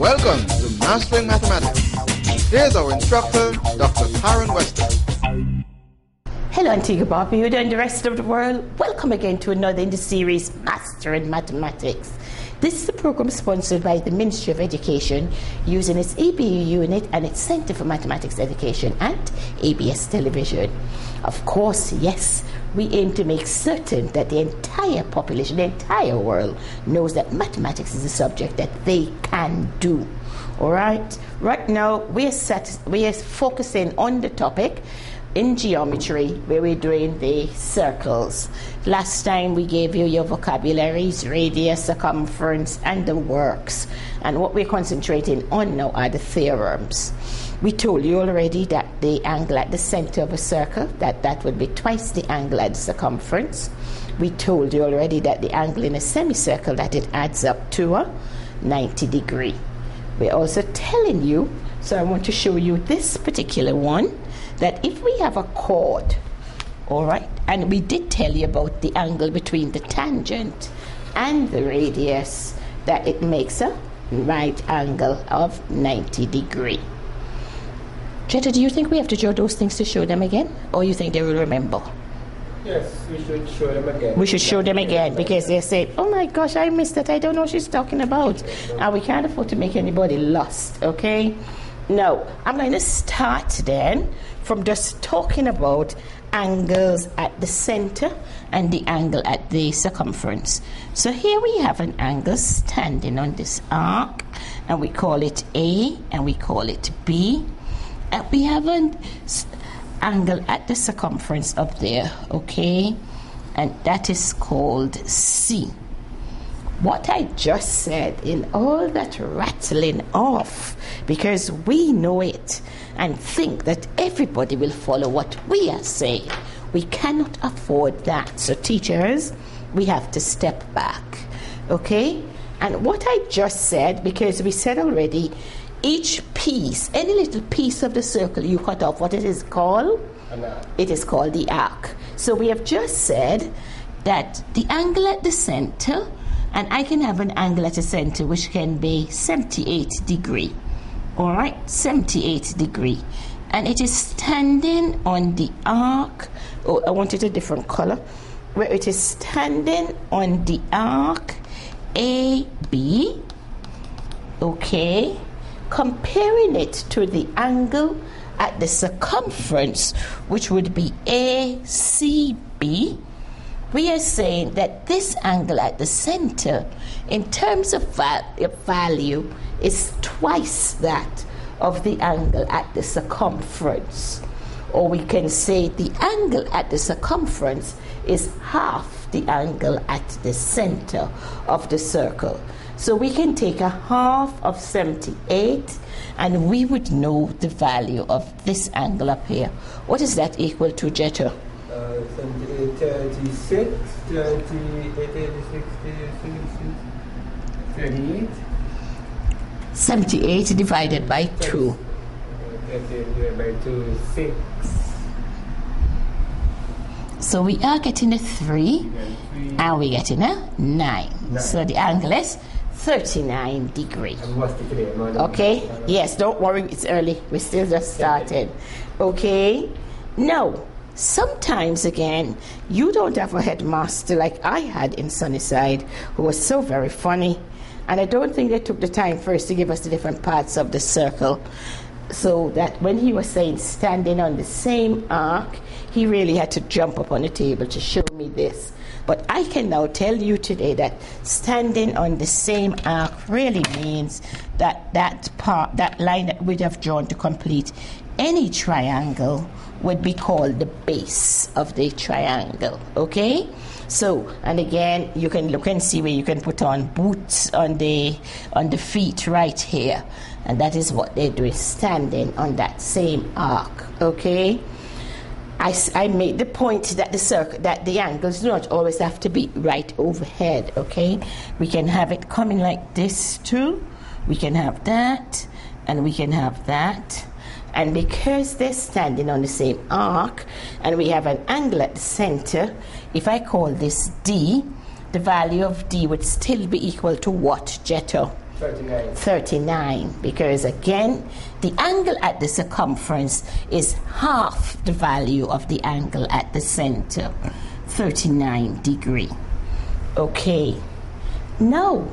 Welcome to Mastering Mathematics. Here's our instructor, Dr. Karen Wester. Hello Antigua, Barbuda and the rest of the world. Welcome again to another in the series Mastering Mathematics. This is a program sponsored by the Ministry of Education using its ABU unit and its Center for Mathematics Education at ABS Television. Of course, yes, we aim to make certain that the entire population, the entire world, knows that mathematics is a subject that they can do. All right? Right now, we are focusing on the topic in geometry where we're doing the circles. Last time we gave you your vocabularies, radius, circumference, and the works. And what we're concentrating on now are the theorems. We told you already that the angle at the center of a circle, that would be twice the angle at the circumference. We told you already that the angle in a semicircle, that it adds up to a 90 degree. We're also telling you, so I want to show you this particular one, that if we have a chord, all right, and we did tell you about the angle between the tangent and the radius, that it makes a right angle of 90 degree. Jetta, do you think we have to draw those things to show them again, or you think they will remember? Yes, we should show them again. We should show them again because they say, oh my gosh, I missed that, I don't know what she's talking about. And we can't afford to make anybody lost, okay? Now, I'm going to start then from just talking about angles at the center and the angle at the circumference. So here we have an angle standing on this arc, and we call it A, and we call it B. And we have an angle at the circumference up there, okay? And that is called C. What I just said in all that rattling off, because we know it and think that everybody will follow what we are saying. We cannot afford that. So teachers, we have to step back, okay? And what I just said, because we said already, each piece, any little piece of the circle you cut off, what it is called? An arc. It is called the arc. So we have just said that the angle at the center, and I can have an angle at the center which can be 78 degree. All right, 78 degree. And it is standing on the arc. Oh, I want it a different color. Where it is standing on the arc AB. Okay. Comparing it to the angle at the circumference, which would be ACB, we are saying that this angle at the center, in terms of value, is twice that of the angle at the circumference. Or we can say the angle at the circumference is half the angle at the center of the circle. So we can take a half of 78 and we would know the value of this angle up here. What is that equal to, Jetta? 36, 38. 78 divided by 2. 38 by 2 is 6. So we are getting a 3 and we're getting a 9. So the angle is 39 degrees. Okay? Yes, don't worry, it's early. We still just started. Okay? Now, sometimes again, you don't have a headmaster like I had in Sunnyside who was so very funny. And I don't think they took the time first to give us the different parts of the circle. So that when he was saying standing on the same arc, he really had to jump up on the table to show me this. But I can now tell you today that standing on the same arc really means that that line that we'd have drawn to complete any triangle would be called the base of the triangle, okay? So, and again, you can look and see where you can put on boots on the feet right here. And that is what they're doing, standing on that same arc, okay? I made the point that the angles do not always have to be right overhead, okay? We can have it coming like this too. We can have that, and we can have that. And because they're standing on the same arc, and we have an angle at the center, if I call this D, the value of D would still be equal to what, Jetta? 39. 39, because again, the angle at the circumference is half the value of the angle at the center, 39 degree. Okay, now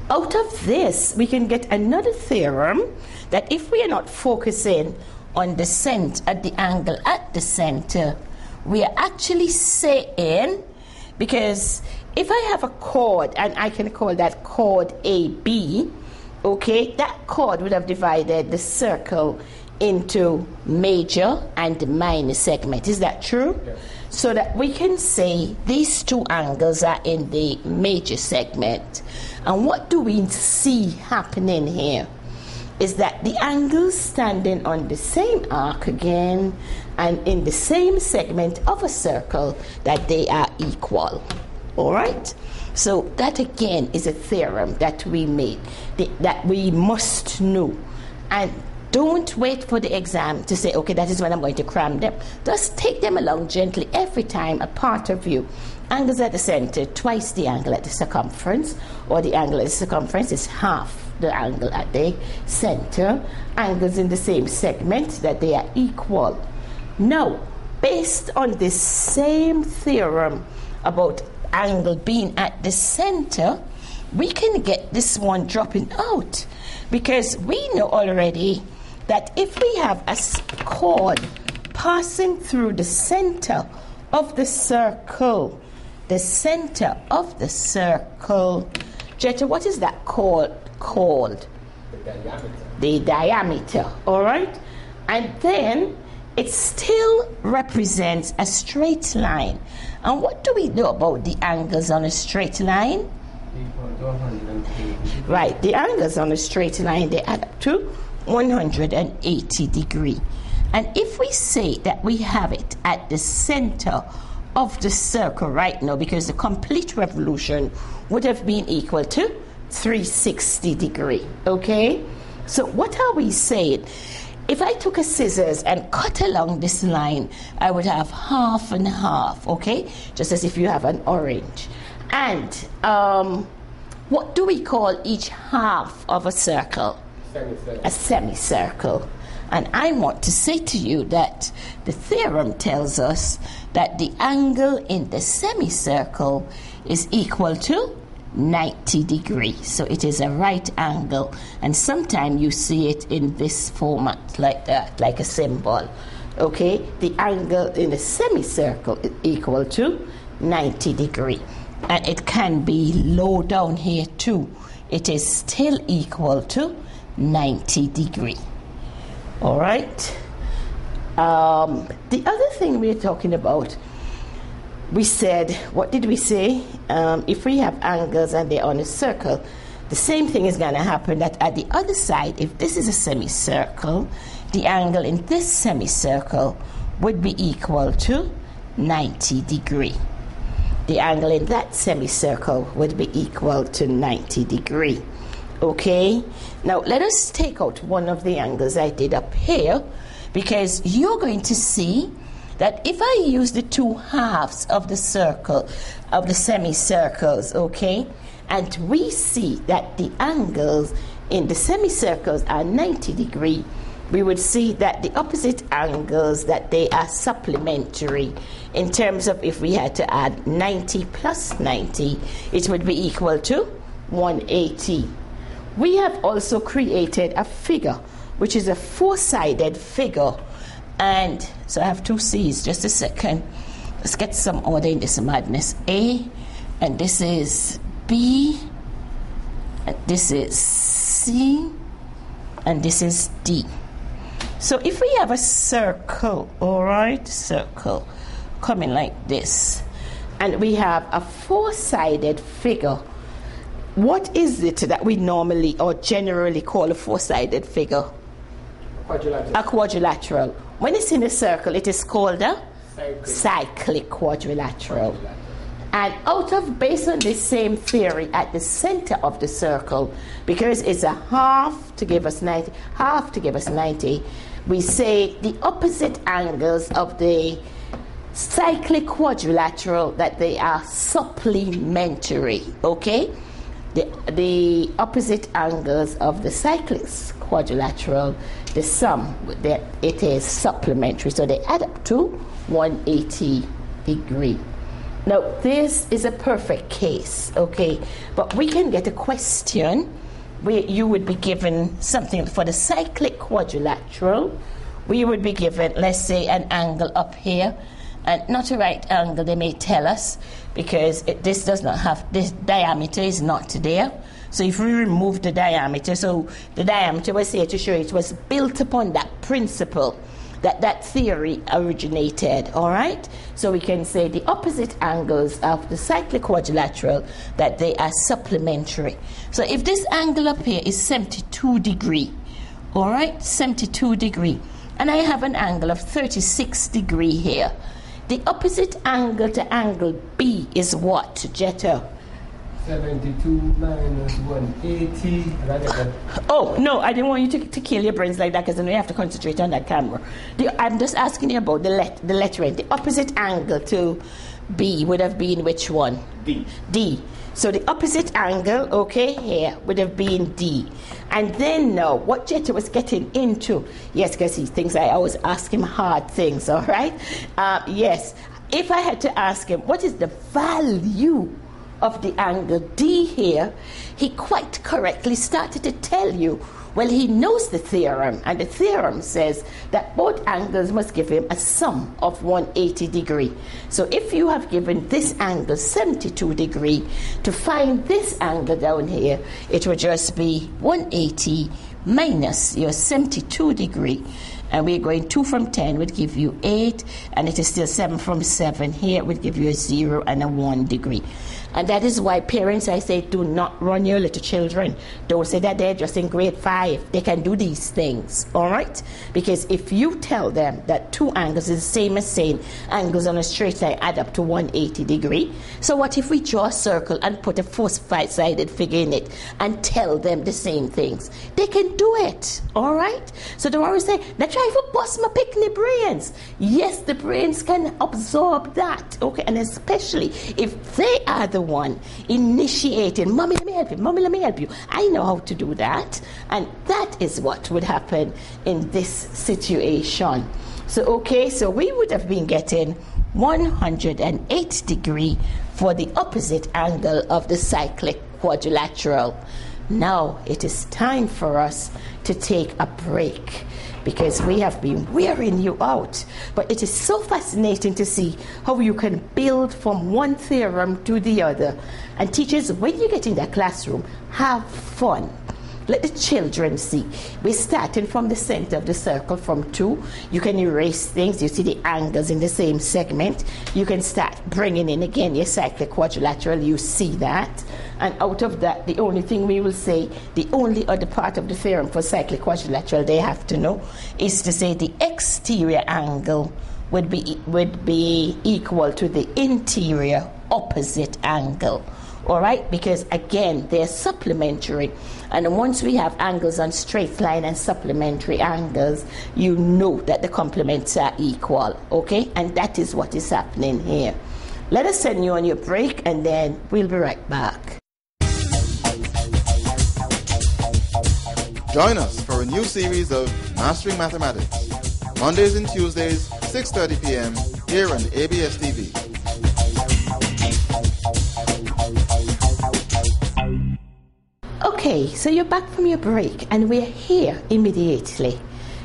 out of this we can get another theorem that if we are not focusing on the center at the angle at the center, we are actually saying, because if I have a chord and I can call that chord AB, okay, that chord would have divided the circle into major and minor segment. Is that true? Yes. So that we can say these two angles are in the major segment. And what do we see happening here? Is that the angles standing on the same arc again and in the same segment of a circle, that they are equal. All right? So that again is a theorem that we made, that we must know. And don't wait for the exam to say, okay, that is when I'm going to cram them. Just take them along gently every time a part of you. Angles at the center, twice the angle at the circumference, or the angle at the circumference is half the angle at the center. Angles in the same segment, that they are equal. Now, based on this same theorem about angle being at the center, we can get this one dropping out, because we know already that if we have a chord passing through the center of the circle, Jetta, what is that chord called? The diameter, all right? And then it still represents a straight line. And what do we know about the angles on a straight line? Right, the angles on a straight line, they add up to 180 degree. And if we say that we have it at the center of the circle right now, because the complete revolution would have been equal to 360 degree, okay? So what are we saying? If I took a scissors and cut along this line, I would have half and half, okay? Just as if you have an orange. And what do we call each half of a circle? Semicircle. A semicircle. And I want to say to you that the theorem tells us that the angle in the semicircle is equal to 90 degrees. So it is a right angle. And sometimes you see it in this format like that, like a symbol. Okay? The angle in a semicircle is equal to 90 degrees. And it can be low down here too. It is still equal to 90 degrees. All right? The other thing we're talking about, we said, what did we say? If we have angles and they're on a circle, the same thing is going to happen, that at the other side, if this is a semicircle, the angle in this semicircle would be equal to 90 degrees. The angle in that semicircle would be equal to 90 degrees. Okay? Now, let us take out one of the angles I did up here, because you're going to see that if I use the two halves of the circle, of the semicircles, okay, and we see that the angles in the semicircles are 90 degrees, we would see that the opposite angles, that they are supplementary. In terms of if we had to add 90 plus 90, it would be equal to 180. We have also created a figure, which is a four-sided figure. And so I have two C's, just a second. Let's get some order in this madness. A, and this is B, and this is C, and this is D. So if we have a circle, all right, circle, coming like this, and we have a four-sided figure, what is it that we normally or generally call a four-sided figure? Quadrilateral. A quadrilateral. When it's in a circle, it is called a cyclic quadrilateral. And based on the same theory, at the center of the circle, because it's a half to give us 90, half to give us 90, we say the opposite angles of the cyclic quadrilateral, that they are supplementary, okay? the opposite angles of the cyclic quadrilateral, the sum, that it is supplementary. So they add up to 180 degree. Now, this is a perfect case, okay? But we can get a question where you would be given something for the cyclic quadrilateral. We would be given, let's say, an angle up here, and not a right angle, they may tell us, because this does not have, this diameter is not there. So if we remove the diameter, so the diameter was here to show it was built upon that principle, that theory originated, all right? So we can say the opposite angles of the cyclic quadrilateral, that they are supplementary. So if this angle up here is 72 degree, all right, 72 degree, and I have an angle of 36 degree here, the opposite angle to angle B is what, Jetta? 72 minus 180. Oh, no, I didn't want you to kill your brains like that, because then you have to concentrate on that camera. I'm just asking you about the lettering. The opposite angle to B would have been which one? D. D. So the opposite angle, okay, here would have been D. And then now, what Jetta was getting into, yes, because he thinks I always ask him hard things, all right? Yes, if I had to ask him, what is the value of the angle D here, he quite correctly started to tell you, well, he knows the theorem, and the theorem says that both angles must give him a sum of 180 degree. So if you have given this angle 72 degree, to find this angle down here, it would just be 180 minus your 72 degree. And we're going 2 from 10 would give you 8, and it is still 7 from 7 here would give you a 0 and a 1 degree. And that is why parents, I say, do not run your little children. Don't say that they're just in grade 5. They can do these things, all right? Because if you tell them that 2 angles is the same as saying angles on a straight line add up to 180 degree, so what if we draw a circle and put a 4-sided figure in it and tell them the same things? They can do it, all right? So don't always say, now try to bust my picnic brains. Yes, the brains can absorb that, okay? And especially if they are the one initiating, mommy, let me help you, mommy, let me help you. I know how to do that. And that is what would happen in this situation. So, okay, so we would have been getting 108 degree for the opposite angle of the cyclic quadrilateral. Now it is time for us to take a break, because we have been wearing you out. But it is so fascinating to see how you can build from one theorem to the other. And teachers, when you get in that classroom, have fun. Let the children see. We're starting from the center of the circle from 2. You can erase things. You see the angles in the same segment. You can start bringing in again your cyclic quadrilateral. You see that. And out of that, the only thing we will say, the only other part of the theorem for cyclic quadrilateral they have to know is to say the exterior angle would be equal to the interior opposite angle. All right, because again, they're supplementary. And once we have angles on straight line and supplementary angles, you know that the complements are equal, okay? And that is what is happening here. Let us send you on your break, and then we'll be right back. Join us for a new series of Mastering Mathematics, Mondays and Tuesdays, 6:30 p.m. here on ABS TV. Okay, so you're back from your break, and we're here immediately.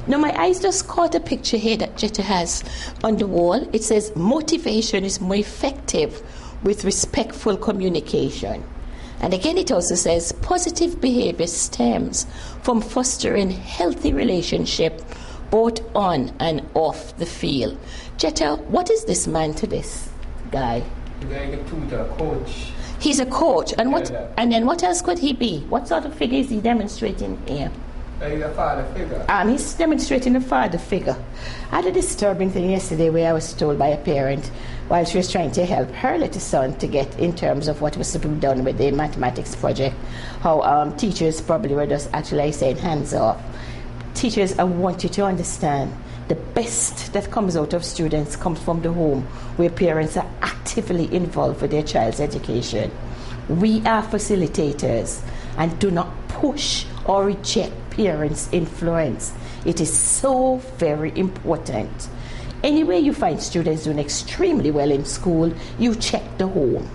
Now, my eyes just caught a picture here that Jetta has on the wall. It says, motivation is more effective with respectful communication. And again, it also says, positive behavior stems from fostering healthy relationship both on and off the field. Jetta, what is this man to this guy? The guy is a tutor, coach. He's a coach, and what? And then what else could he be? What sort of figure is he demonstrating here? He's a father figure. He's demonstrating a father figure. I had a disturbing thing yesterday where I was told by a parent while she was trying to help her little son to get in terms of what was to be done with the mathematics project, how teachers probably were just actually saying hands off. Teachers, I want you to understand the best that comes out of students comes from the home where parents are actively involved with their child's education. We are facilitators and do not push or reject parents' influence. It is so very important. Anyway, you find students doing extremely well in school, you check the home.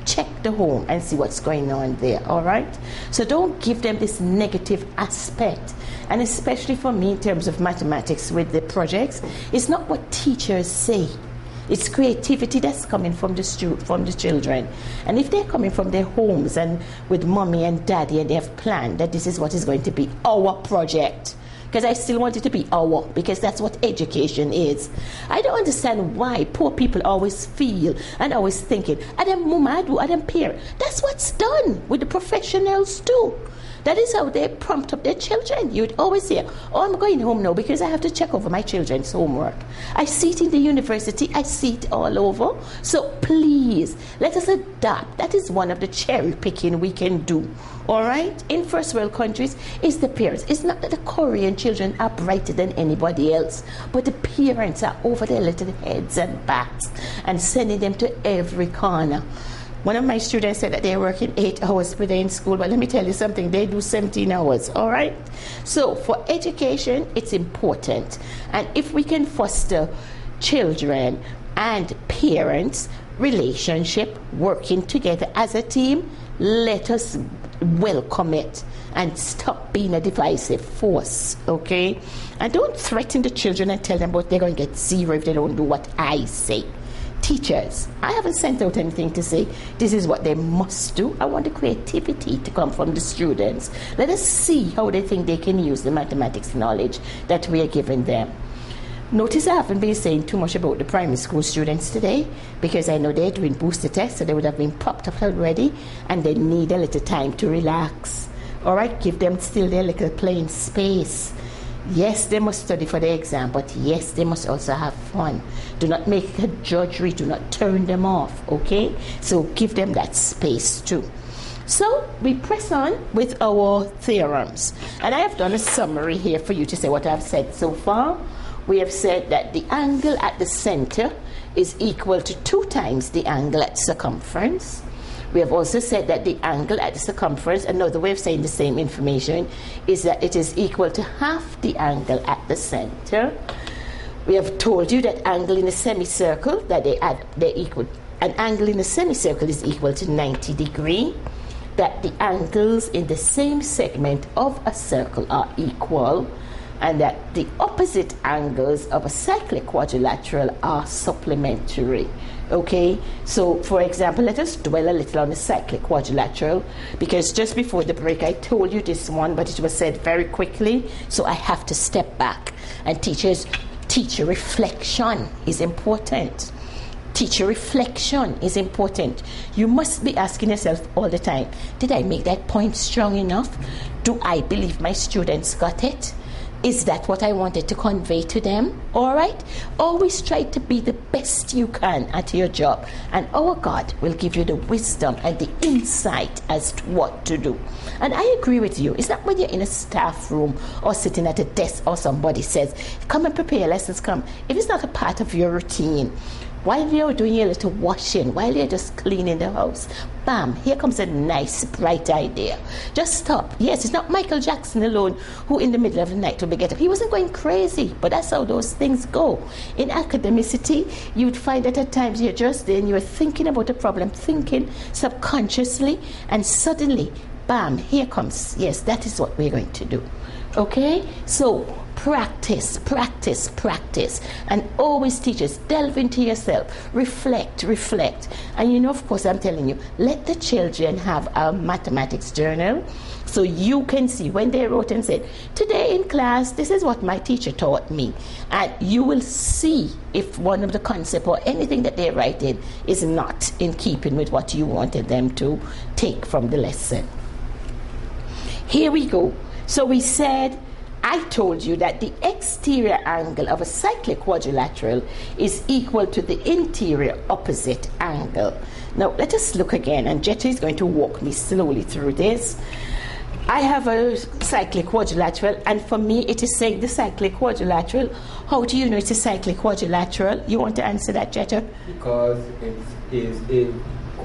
Check the home and see what's going on there, all right? So don't give them this negative aspect. And especially for me in terms of mathematics with the projects, it's not what teachers say. It's creativity that's coming from the children. And if they're coming from their homes and with mommy and daddy and they have planned that this is what is going to be our project, because I still want it to be our, because that's what education is. I don't understand why poor people always feel and always thinking, Adam Mumadu, Adam Peer. That's what's done with the professionals too. That is how they prompt up their children. You'd always hear, oh, I'm going home now because I have to check over my children's homework. I see it in the university. I see it all over. So please, let us adapt. That is one of the cherry picking we can do. All right? In first world countries, it's the parents. It's not that the Korean children are brighter than anybody else, but the parents are over their little heads and backs and sending them to every corner. One of my students said that they're working 8 hours per day in school, but let me tell you something, they do 17 hours, all right? So for education, it's important. And if we can foster children and parents' relationship working together as a team, let us welcome it and stop being a divisive force, okay? And don't threaten the children and tell them what they're going to get 0 if they don't do what I say. Teachers, I haven't sent out anything to say this is what they must do. I want the creativity to come from the students. Let us see how they think they can use the mathematics knowledge that we are giving them. Notice I haven't been saying too much about the primary school students today because I know they're doing booster tests, so they would have been popped up already and they need a little time to relax. All right, give them still their little playing space. Yes, they must study for the exam, but yes, they must also have fun. Do not make a drudgery, do not turn them off, okay? So give them that space too. So we press on with our theorems. And I have done a summary here for you to say what I've said so far. We have said that the angle at the center is equal to 2 times the angle at circumference. We have also said that the angle at the circumference, another way of saying the same information, is that it is equal to half the angle at the center. We have told you that angle in a semicircle, that they're equal. An angle in a semicircle is equal to 90 degrees. That the angles in the same segment of a circle are equal, and that the opposite angles of a cyclic quadrilateral are supplementary. Okay, so for example, let us dwell a little on the cyclic quadrilateral, because just before the break I told you this one, but it was said very quickly, so I have to step back. And teacher reflection is important. Teacher reflection is important. You must be asking yourself all the time, did I make that point strong enough? Do I believe my students got it? Is that what I wanted to convey to them? All right? Always try to be the best you can at your job. And our God will give you the wisdom and the insight as to what to do. And I agree with you. It's not when you're in a staff room or sitting at a desk or somebody says, come and prepare your lessons, come. If it's not a part of your routine, while you're doing your little washing, while you're just cleaning the house, bam, here comes a nice, bright idea. Just stop. Yes, it's not Michael Jackson alone who in the middle of the night will be getting up. He wasn't going crazy, but that's how those things go. In academicity, you'd find that at times you're just there and you're thinking about a problem, thinking subconsciously, and suddenly, bam, here comes. Yes, that is what we're going to do. Okay? So, practice, practice, practice. And always, teachers, delve into yourself. Reflect. And you know, of course, I'm telling you, let the children have a mathematics journal so you can see when they wrote and said, today in class, this is what my teacher taught me. And you will see if one of the concepts or anything that they're writing is not in keeping with what you wanted them to take from the lesson. Here we go. So we said, I told you that the exterior angle of a cyclic quadrilateral is equal to the interior opposite angle. Now let us look again, and Jetta is going to walk me slowly through this. I have a cyclic quadrilateral, and for me it is saying the cyclic quadrilateral. How do you know it's a cyclic quadrilateral? You want to answer that, Jetta? Because it is a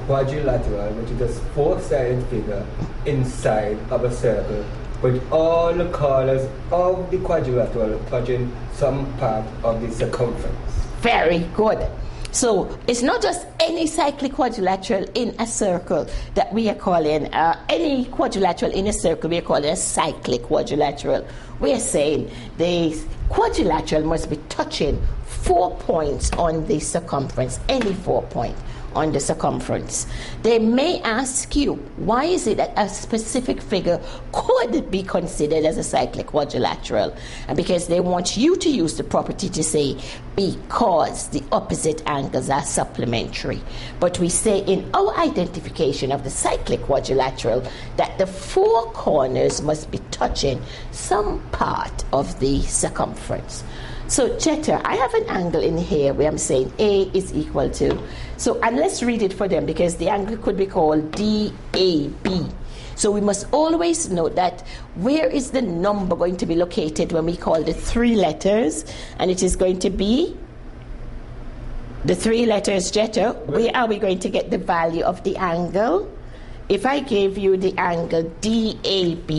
quadrilateral, which is a four-sided figure inside of a circle, with all the corners of the quadrilateral touching some part of the circumference. Very good. So it's not just any cyclic quadrilateral in a circle that we are calling, any quadrilateral in a circle we are calling a cyclic quadrilateral. We are saying the quadrilateral must be touching 4 points on the circumference, any 4 points on the circumference. They may ask you, why is it that a specific figure could be considered as a cyclic quadrilateral? And because they want you to use the property to say, because the opposite angles are supplementary. But we say in our identification of the cyclic quadrilateral that the 4 corners must be touching some part of the circumference. So Jetta, I have an angle in here where I'm saying A is equal to, so, and let's read it for them because the angle could be called DAB. So we must always note that where is the number going to be located when we call the 3 letters, and it is going to be the 3 letters, Jetta. Where are we going to get the value of the angle? If I gave you the angle DAB,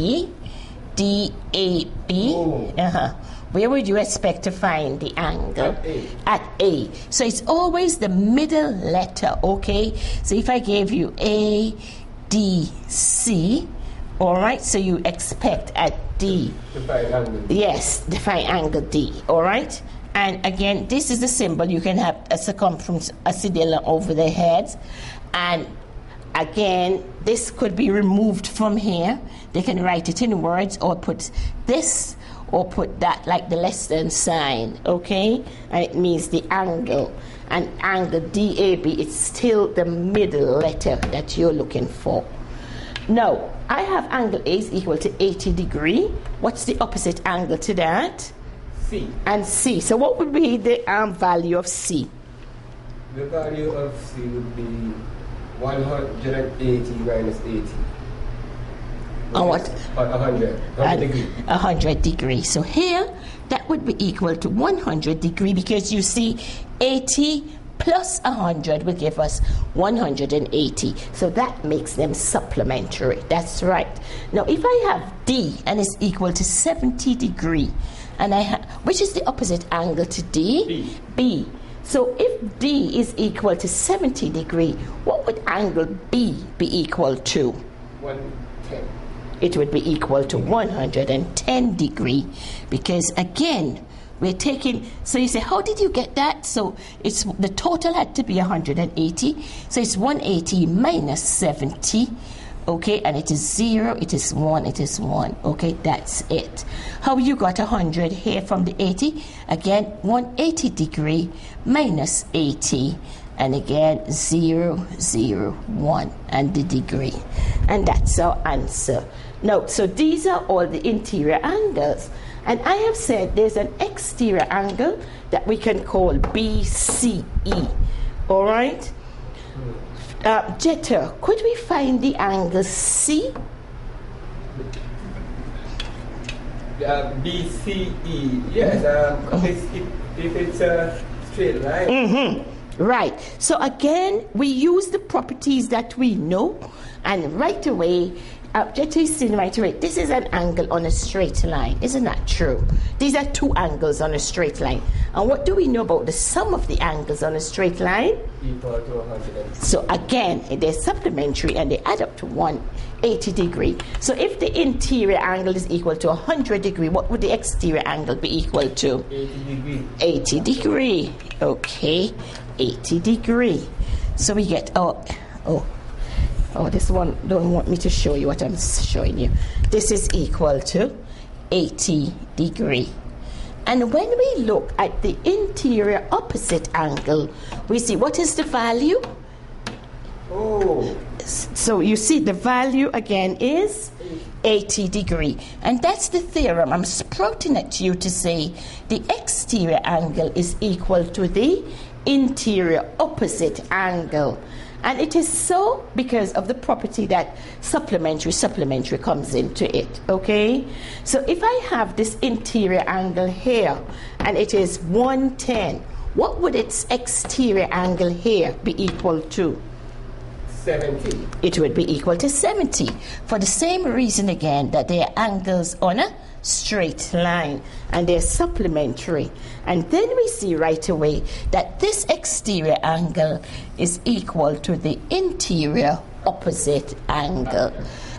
where would you expect to find the angle? At A. At A. So it's always the middle letter, okay? So if I gave you A, D, C, all right, so you expect at D. Define angle. Yes, define angle D, all right? And again, this is the symbol. You can have a circumference, a cedilla over the head. And again, this could be removed from here. They can write it in words or put this or put that like the less than sign, okay? And it means the angle. And angle DAB, it's still the middle letter that you're looking for. Now, I have angle A is equal to 80 degrees. What's the opposite angle to that? C. And C. So what would be the value of C? The value of C would be 180 minus 80. And what? 100 degrees. 100 degrees. So here, that would be equal to 100 degrees because you see 80 plus 100 will give us 180. So that makes them supplementary. That's right. Now, if I have D and it's equal to 70 degrees, and I have, which is the opposite angle to D? B. B. So if D is equal to 70 degrees, what would angle B be equal to? 110. It would be equal to 110 degrees because again we're taking, so you say, how did you get that? So it's the total had to be 180, so it's 180 minus 70, okay, and it is 0, it is 1, it is 1, okay, that's it. How you got 100 here from the 80? Again, 180 degrees minus 80, and again 0, 0, 1, and the degree, and that's our answer. Now, so these are all the interior angles. And I have said there's an exterior angle that we can call BCE. All right? Jetta, could we find the angle C? BCE. Yes, if it's a straight line. Mm-hmm. Right. So again, we use the properties that we know, and right away, Jetta is saying right away, this is an angle on a straight line. Isn't that true? These are 2 angles on a straight line. And what do we know about the sum of the angles on a straight line? Equal to 100. So again, they're supplementary and they add up to 180 degrees. So if the interior angle is equal to 100 degrees, what would the exterior angle be equal to? 80 degrees. 80 degrees. Okay, 80 degrees. So we get, this one don't want me to show you what I'm showing you. This is equal to 80 degrees. And when we look at the interior opposite angle, we see what is the value? Oh. So you see the value again is 80 degrees. And that's the theorem. I'm sprouting at you to say the exterior angle is equal to the interior opposite angle. And it is so because of the property that supplementary comes into it, okay? So if I have this interior angle here, and it is 110, what would its exterior angle here be equal to? 70. It would be equal to 70 for the same reason again that they are angles on a straight line and they're supplementary. And then we see right away that this exterior angle is equal to the interior opposite angle.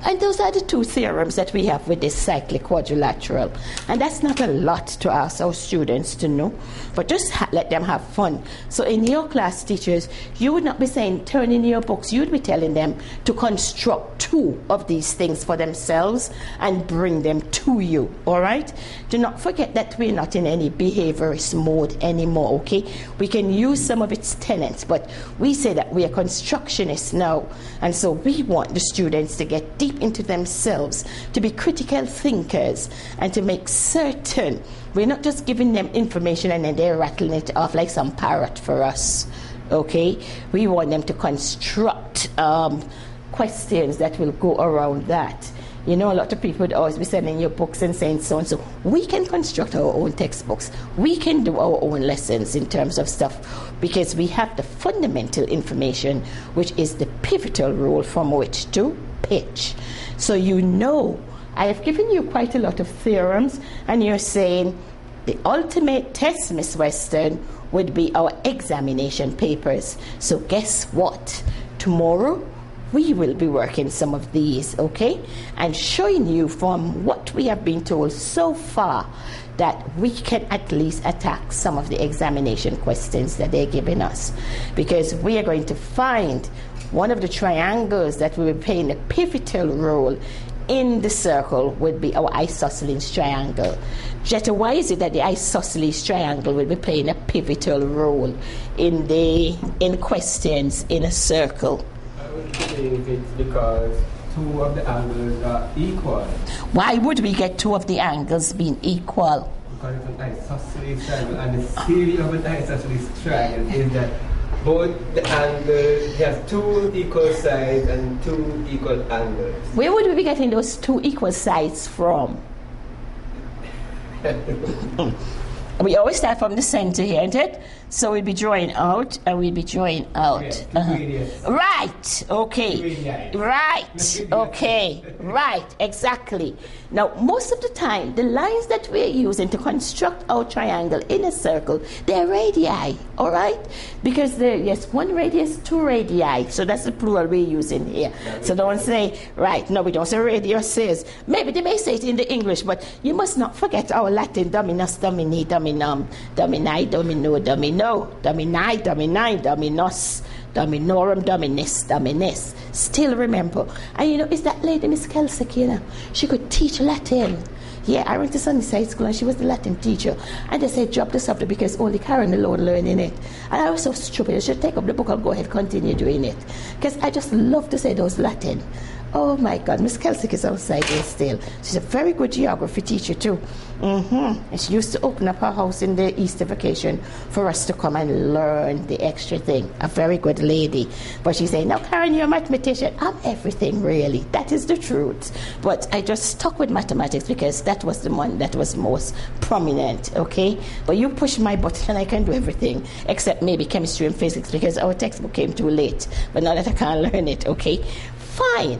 And those are the two theorems that we have with this cyclic quadrilateral. And that's not a lot to ask our students to know, but just let them have fun. So in your class, teachers, you would not be saying, turn in your books. You'd be telling them to construct two of these things for themselves and bring them to you, all right? Do not forget that we're not in any behaviorist mode anymore, okay? We can use some of its tenets, but we say that we are constructionists now. And so we want the students to get deep into themselves, to be critical thinkers, and to make certain we're not just giving them information and then they're rattling it off like some parrot for us, okay? We want them to construct questions that will go around that. You know, a lot of people would always be sending you books and saying so and so. We can construct our own textbooks. We can do our own lessons in terms of stuff because we have the fundamental information, which is the pivotal rule from which to pitch. So you know, I have given you quite a lot of theorems, and you're saying the ultimate test, Miss Weston, would be our examination papers. So guess what? Tomorrow, we will be working some of these, okay? And showing you from what we have been told so far that we can at least attack some of the examination questions that they're giving us. Because we are going to find one of the triangles that will be playing a pivotal role in the circle would be our isosceles triangle. Jetta, why is it that the isosceles triangle will be playing a pivotal role in questions in a circle? I would believe it's because two of the angles are equal. Why would we get two of the angles being equal? Because it's an isosceles triangle, and the theory of an isosceles triangle is that both the angles have two equal sides and two equal angles. Where would we be getting those two equal sides from? We always start from the center here, isn't it? So we'll be drawing out and we'll be drawing out. Yes, Right, okay. Right, okay. Right, exactly. Now, most of the time, the lines that we're using to construct our triangle in a circle, they're radii, all right? Because yes, one radius, two radii. So that's the plural we're using here. So don't say, right, no, we don't say radiuses. Maybe they may say it in the English, but you must not forget our Latin dominus, domini, dominum, domini, domino, domino, domini, domini, dominus, dominorum, dominis, dominis. Still remember. And you know, is that lady Miss Kelsick, you know? She could teach Latin. Yeah, I went to Sunnyside School and she was the Latin teacher. And they said, drop the subject because only Karen alone learning it. And I was so stupid. I should take up the book and go ahead continue doing it. Because I just love to say those Latin. Oh my God, Miss Kelsick is outside there still. She's a very good geography teacher too. And she used to open up her house in the Easter vacation for us to come and learn the extra thing. A very good lady. But she said, now Karen, you're a mathematician. I'm everything really. That is the truth. But I just stuck with mathematics because that was the one that was most prominent, okay? But you push my button and I can do everything except maybe chemistry and physics because our textbook came too late. But now that I can't learn it, okay? Fine.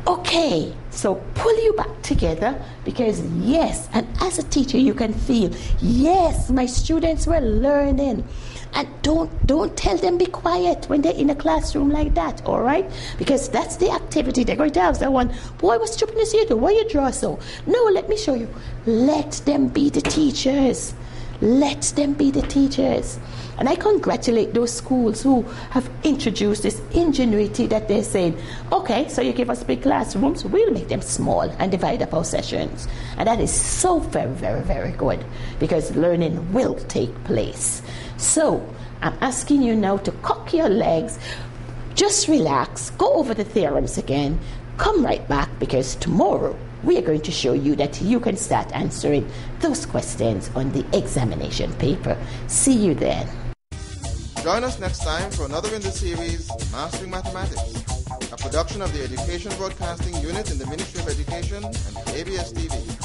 Okay, so pull you back together because yes, and as a teacher you can feel, yes, my students were learning. And don't tell them be quiet when they're in a classroom like that, all right? Because that's the activity. They're going to ask that one, boy, what stupidness you do? Why you draw so? No, let me show you. Let them be the teachers. Let them be the teachers. And I congratulate those schools who have introduced this ingenuity that they're saying, okay, so you give us big classrooms, we'll make them small and divide up our sessions. And that is so very, very, very good because learning will take place. So I'm asking you now to cock your legs, just relax, go over the theorems again, come right back because tomorrow we are going to show you that you can start answering those questions on the examination paper. See you then. Join us next time for another in the series, Mastering Mathematics, a production of the Education Broadcasting Unit in the Ministry of Education and ABS TV.